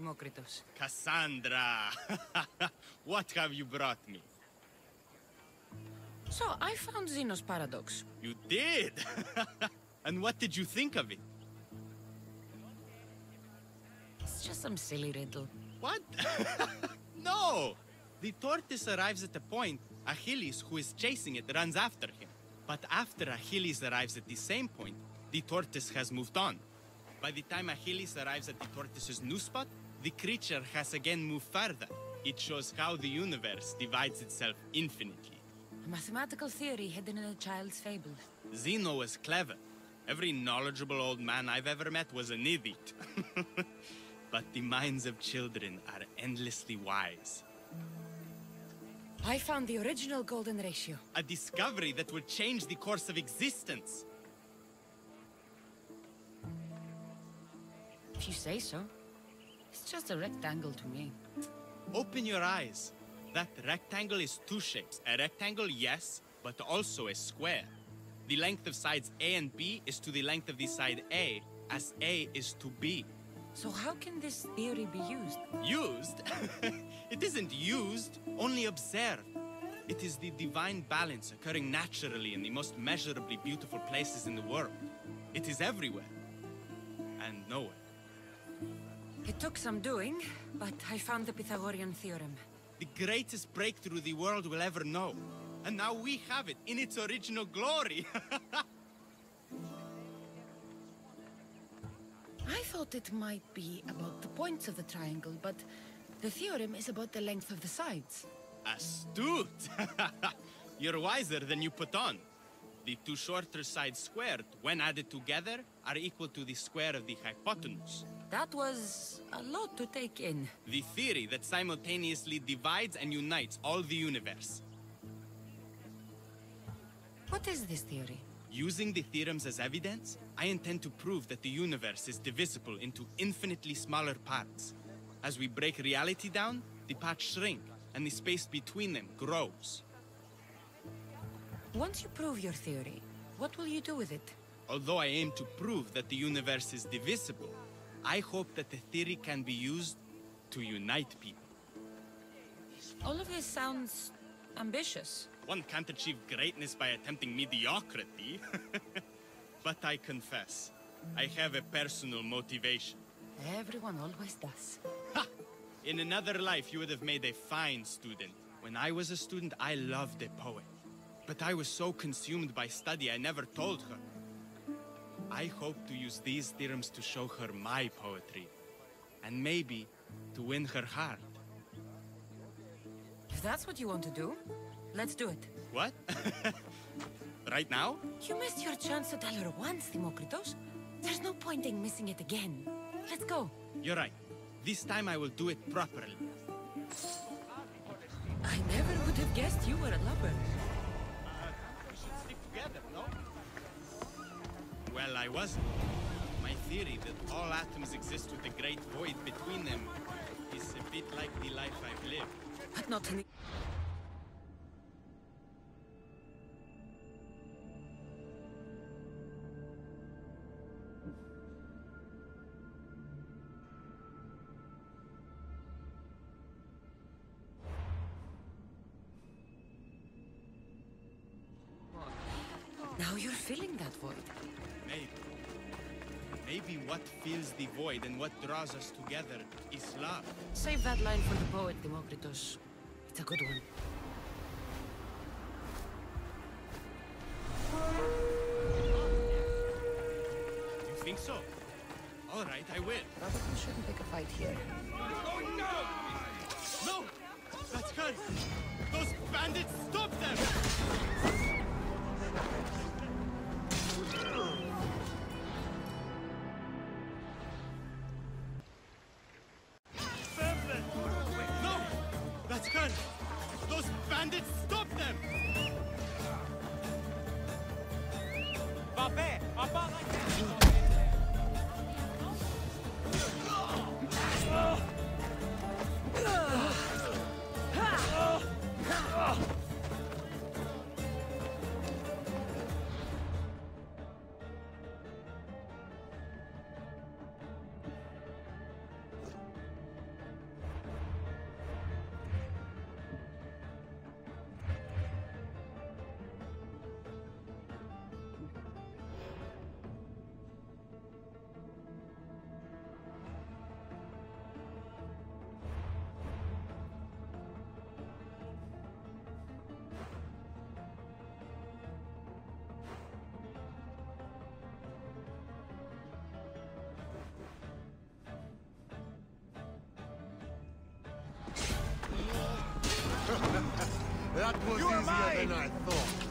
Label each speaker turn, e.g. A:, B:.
A: Demokritos.
B: Cassandra! What have you brought me?
A: So, I found Zeno's paradox.
B: You did? And what did you think of it?
A: It's just some silly riddle.
B: What? No! The tortoise arrives at a point, Achilles, who is chasing it, runs after him. But after Achilles arrives at the same point, the tortoise has moved on. By the time Achilles arrives at the tortoise's new spot, the creature has again moved further. It shows how the universe divides itself infinitely.
A: A mathematical theory hidden in a child's fable.
B: Zeno was clever. Every knowledgeable old man I've ever met was an idiot. But the minds of children are endlessly wise.
A: I found the original golden ratio.
B: A discovery that will change the course of existence.
A: If you say so. It's just a rectangle to me.
B: Open your eyes. That rectangle is two shapes. A rectangle, yes, but also a square. The length of sides A and B is to the length of the side A, as A is to B.
A: So how can this theory be used?
B: Used? It isn't used, only observed. It is the divine balance occurring naturally in the most measurably beautiful places in the world. It is everywhere. And nowhere.
A: It took some doing, but I found the Pythagorean theorem.
B: The greatest breakthrough the world will ever know. And now we have it in its original glory.
A: I thought it might be about the points of the triangle, but the theorem is about the length of the sides.
B: Astute! You're wiser than you put on. The two shorter sides squared, when added together, are equal to the square of the hypotenuse.
A: That was a lot to take in.
B: The theory that simultaneously divides and unites all the universe.
A: What is this theory?
B: Using the theorems as evidence, I intend to prove that the universe is divisible into infinitely smaller parts. As we break reality down, the parts shrink, and the space between them grows.
A: Once you prove your theory, what will you do with it?
B: Although I aim to prove that the universe is divisible, I hope that the theory can be used to unite people.
A: All of this sounds ambitious.
B: One can't achieve greatness by attempting mediocrity. But I confess, I have a personal motivation.
A: Everyone always does.
B: Ha! In another life, you would have made a fine student. When I was a student, I loved a poet. But I was so consumed by study, I never told her. I hope to use these theorems to show her my poetry. And maybe to win her heart.
A: If that's what you want to do, let's do it.
B: What? Right now?
A: You missed your chance to tell her once, Demokritos. There's no point in missing it again. Let's go.
B: You're right. This time I will do it properly.
A: I never would have guessed you were a lover.
B: We should stick together, no? Well, I wasn't. My theory that all atoms exist with a great void between them is a bit like the life I've lived.
A: But not in the... Now you're filling that void.
B: Maybe. Maybe what fills the void and what draws us together is love.
A: Save that line for the poet, Demokritos. It's a good one.
B: You think so? All right, I will.
A: Probably shouldn't pick a fight here.
B: Oh, no! No! That's good! Those bandits, stop them! No! That's good! Those bandits, stop them!
C: That was easier than I thought.